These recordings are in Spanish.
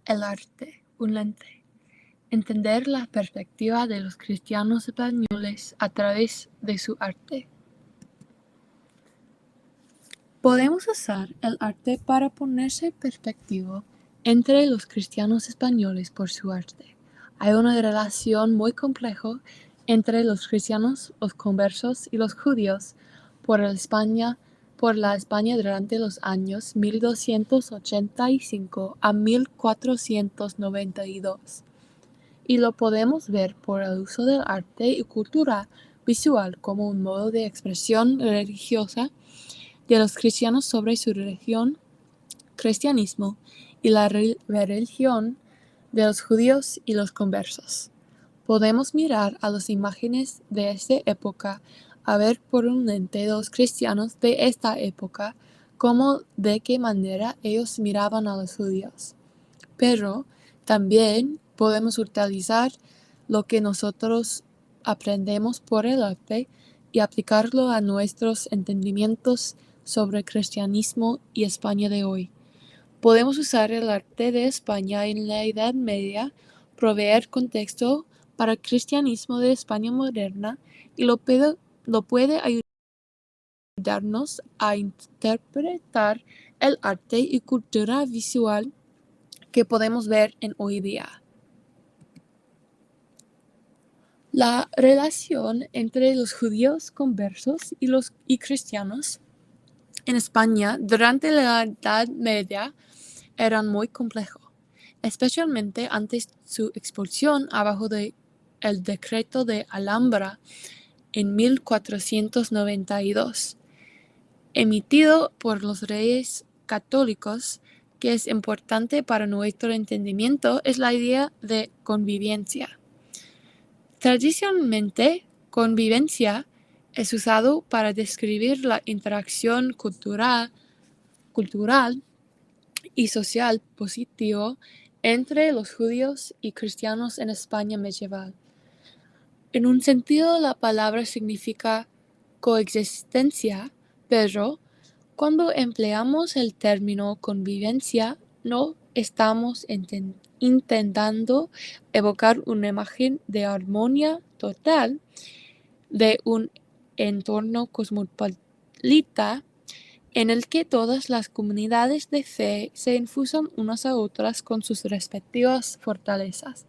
El arte, un lente. Entender la perspectiva de los cristianos españoles a través de su arte. Podemos usar el arte para ponerse perspectiva entre los cristianos españoles por su arte. Hay una relación muy compleja entre los cristianos, los conversos y los judíos por la España durante los años 1285 a 1492. Y lo podemos ver por el uso del arte y cultura visual como un modo de expresión religiosa de los cristianos sobre su religión, cristianismo, y la religión de los judíos y los conversos. Podemos mirar a las imágenes de esta época a ver por un lente de los cristianos de esta época como de qué manera ellos miraban a los judíos. Pero también podemos utilizar lo que nosotros aprendemos por el arte y aplicarlo a nuestros entendimientos sobre el cristianismo y España de hoy. Podemos usar el arte de España en la Edad Media, proveer contexto para el cristianismo de España moderna y lo puede ayudarnos a interpretar el arte y cultura visual que podemos ver en hoy día. La relación entre los judíos conversos y cristianos en España durante la Edad Media era muy complejo, especialmente antes su expulsión abajo del decreto de Alhambra en 1492, emitido por los reyes católicos. Que es importante para nuestro entendimiento es la idea de convivencia. Tradicionalmente, convivencia es usado para describir la interacción cultural y social positivo entre los judíos y cristianos en España medieval. En un sentido, la palabra significa coexistencia, pero cuando empleamos el término convivencia, no estamos intentando evocar una imagen de armonía total de un entorno cosmopolita en el que todas las comunidades de fe se infusan unas a otras con sus respectivas fortalezas.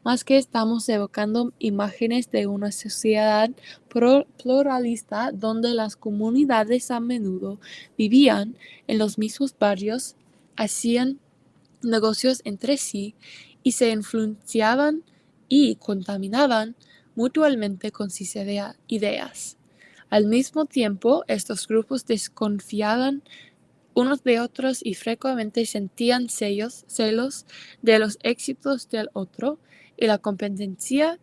Más que estamos evocando imágenes de una sociedad pluralista donde las comunidades a menudo vivían en los mismos barrios, hacían negocios entre sí y se influenciaban y contaminaban mutuamente con sus ideas. Al mismo tiempo, estos grupos desconfiaban unos de otros y frecuentemente sentían celos de los éxitos del otro, y la competencia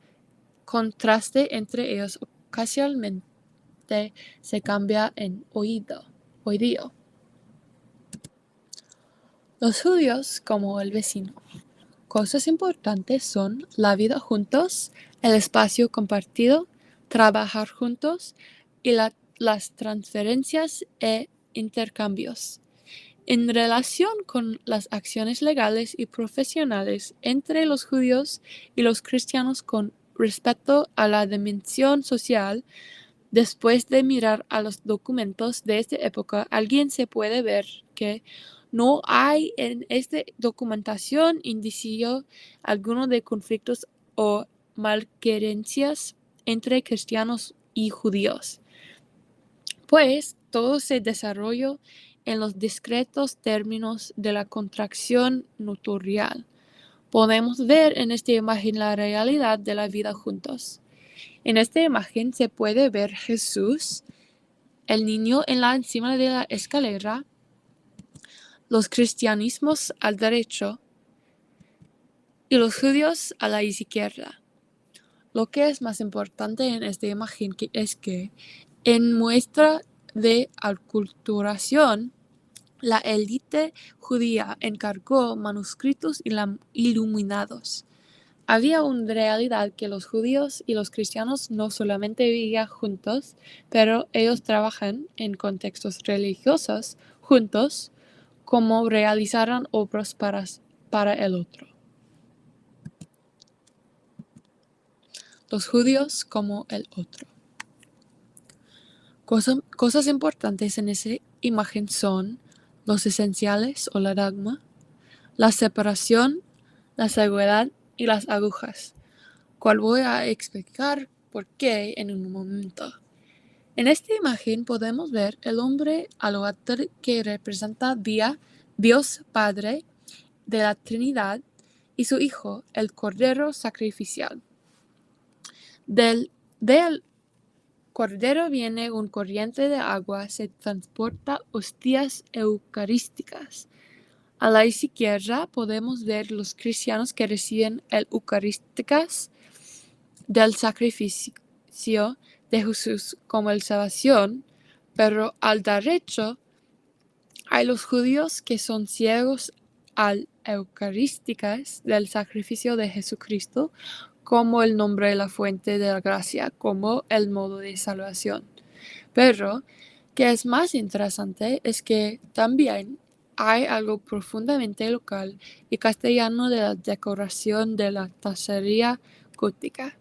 contraste entre ellos ocasionalmente se cambia en odio. Los judíos como el vecino. Cosas importantes son la vida juntos, el espacio compartido, trabajar juntos y las transferencias e intercambios. En relación con las acciones legales y profesionales entre los judíos y los cristianos con respecto a la dimensión social, después de mirar a los documentos de esta época, alguien se puede ver que no hay en esta documentación indicio alguno de conflictos o malquerencias entre cristianos y judíos, pues todo se desarrolló en los discretos términos de la contracción notarial. Podemos ver en esta imagen la realidad de la vida juntos. En esta imagen se puede ver Jesús, el niño en la encima de la escalera, los cristianismos al derecho y los judíos a la izquierda. Lo que es más importante en esta imagen es que en muestra de aculturación, la élite judía encargó manuscritos iluminados. Había una realidad que los judíos y los cristianos no solamente vivían juntos, pero ellos trabajan en contextos religiosos juntos, como realizaron obras para para el otro. Los judíos como el otro. Cosas importantes en esa imagen son los esenciales o la dogma, la separación, la seguridad y las agujas, cual voy a explicar por qué en un momento. En esta imagen podemos ver el hombre alóbata que representa Dios Padre de la Trinidad y su Hijo, el Cordero sacrificial. Del Cordero viene un corriente de agua, se transporta hostias eucarísticas. A la izquierda podemos ver los cristianos que reciben el eucarísticas del sacrificio de Jesús como el salvación, pero al derecho hay los judíos que son ciegos al eucarísticas del sacrificio de Jesucristo como el nombre de la fuente de la gracia, como el modo de salvación. Pero, que es más interesante es que también hay algo profundamente local y castellano de la decoración de la tapicería gótica.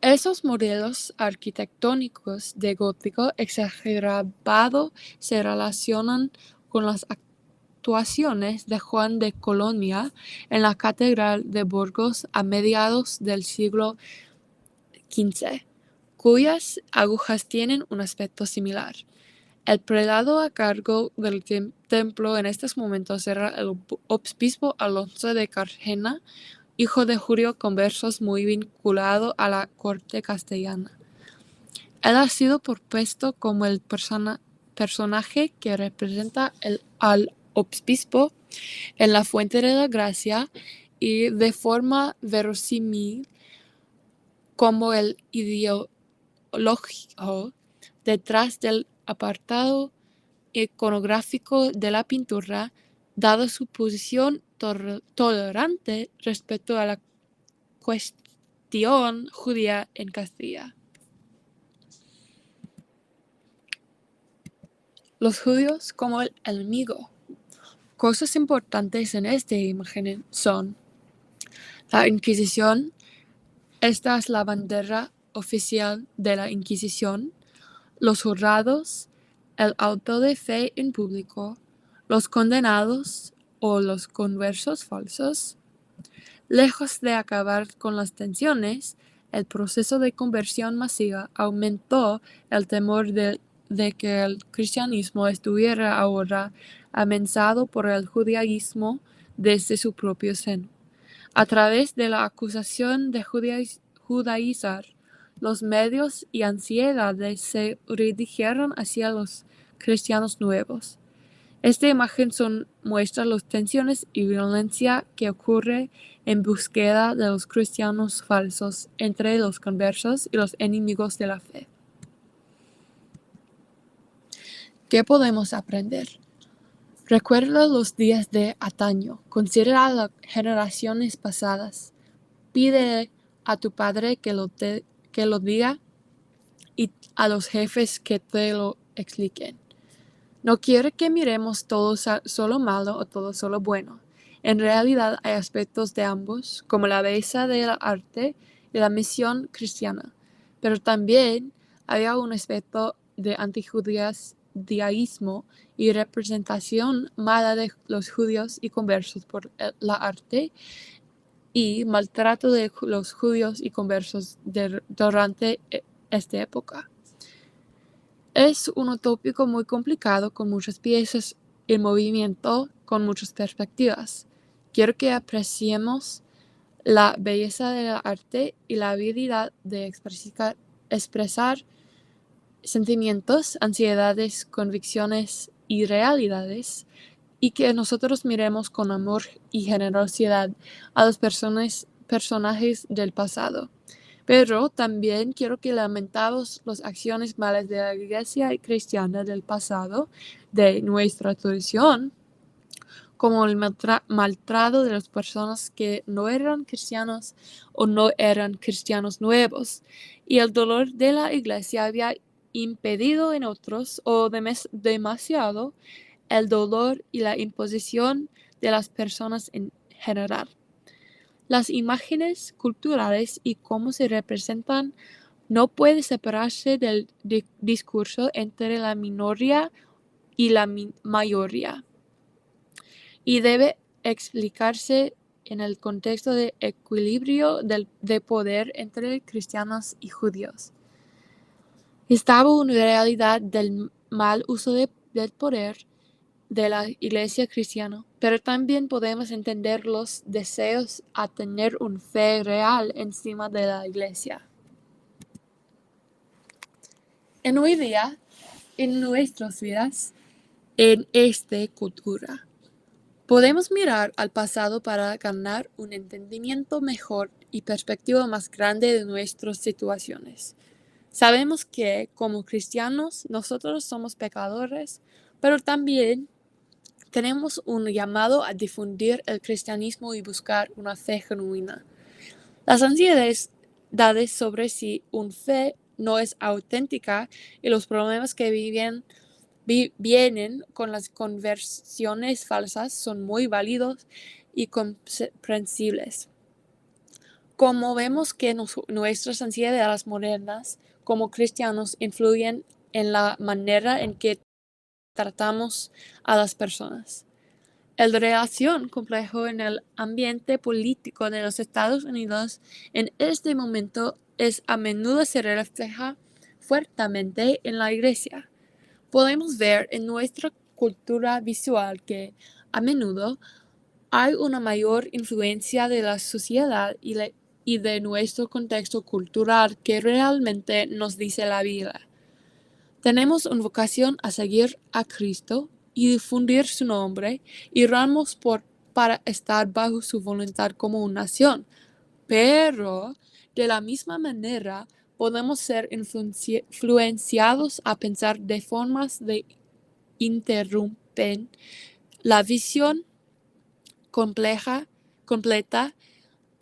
Esos modelos arquitectónicos de gótico exacerbado se relacionan con las actuaciones de Juan de Colonia en la Catedral de Burgos a mediados del siglo XV, cuyas agujas tienen un aspecto similar. El prelado a cargo del templo en estos momentos era el obispo Alonso de Cartagena, hijo de Julio Conversos, muy vinculado a la corte castellana. Él ha sido propuesto como el personaje que representa al obispo en la fuente de la gracia y de forma verosímil como el ideológico detrás del apartado iconográfico de la pintura, dado su posición tolerante respecto a la cuestión judía en Castilla. Los judíos como el enemigo. Cosas importantes en esta imagen son la Inquisición. Esta es la bandera oficial de la Inquisición, los jurados, el auto de fe en público, los condenados o los conversos falsos. Lejos de acabar con las tensiones, el proceso de conversión masiva aumentó el temor de que el cristianismo estuviera ahora amenazado por el judaísmo desde su propio seno. A través de la acusación de judaizar, los medios y ansiedades se redirigieron hacia los cristianos nuevos. Esta imagen muestra las tensiones y violencia que ocurre en búsqueda de los cristianos falsos entre los conversos y los enemigos de la fe. ¿Qué podemos aprender? Recuerda los días de antaño, considera las generaciones pasadas, pide a tu padre que lo diga y a los jefes que te lo expliquen. No quiere que miremos todo solo malo o todo solo bueno. En realidad hay aspectos de ambos, como la belleza del arte y la misión cristiana, pero también había un aspecto de antijudaísmo y representación mala de los judíos y conversos por la arte y maltrato de los judíos y conversos durante esta época. Es un tópico muy complicado con muchas piezas en movimiento, con muchas perspectivas. Quiero que apreciemos la belleza del arte y la habilidad de expresar sentimientos, ansiedades, convicciones y realidades, y que nosotros miremos con amor y generosidad a los personajes del pasado. Pero también quiero que lamentemos las acciones malas de la Iglesia cristiana del pasado, de nuestra tradición, como el maltrato de las personas que no eran cristianos o no eran cristianos nuevos, y el dolor de la Iglesia había impedido en otros, o demasiado, el dolor y la imposición de las personas en general. Las imágenes culturales y cómo se representan no puede separarse del discurso entre la minoría y la mayoría, y debe explicarse en el contexto de equilibrio de poder entre cristianos y judíos. Estaba una realidad del mal uso del poder de la Iglesia cristiana, pero también podemos entender los deseos a tener una fe real encima de la Iglesia. En hoy día, en nuestras vidas, en esta cultura, podemos mirar al pasado para ganar un entendimiento mejor y perspectiva más grande de nuestras situaciones. Sabemos que, como cristianos, nosotros somos pecadores, pero también tenemos un llamado a difundir el cristianismo y buscar una fe genuina. Las ansiedades sobre si una fe no es auténtica y los problemas que vienen con las conversiones falsas son muy válidos y comprensibles. Como vemos que nuestras ansiedades modernas como cristianos influyen en la manera en que tratamos a las personas. La relación compleja en el ambiente político de los Estados Unidos en este momento a menudo se refleja fuertemente en la Iglesia. Podemos ver en nuestra cultura visual que, a menudo, hay una mayor influencia de la sociedad y de nuestro contexto cultural que realmente nos dice la Biblia. Tenemos una vocación a seguir a Cristo y difundir su nombre y ramos para estar bajo su voluntad como una nación. Pero, de la misma manera, podemos ser influenciados a pensar de formas que interrumpen la visión completa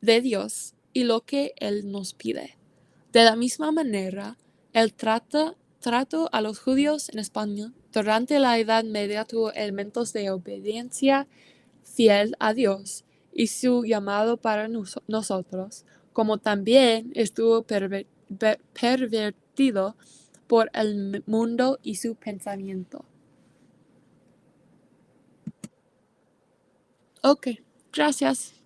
de Dios y lo que Él nos pide. De la misma manera, el trato a los judíos en España durante la Edad Media tuvo elementos de obediencia fiel a Dios y su llamado para nosotros, como también estuvo pervertido por el mundo y su pensamiento. Ok, gracias.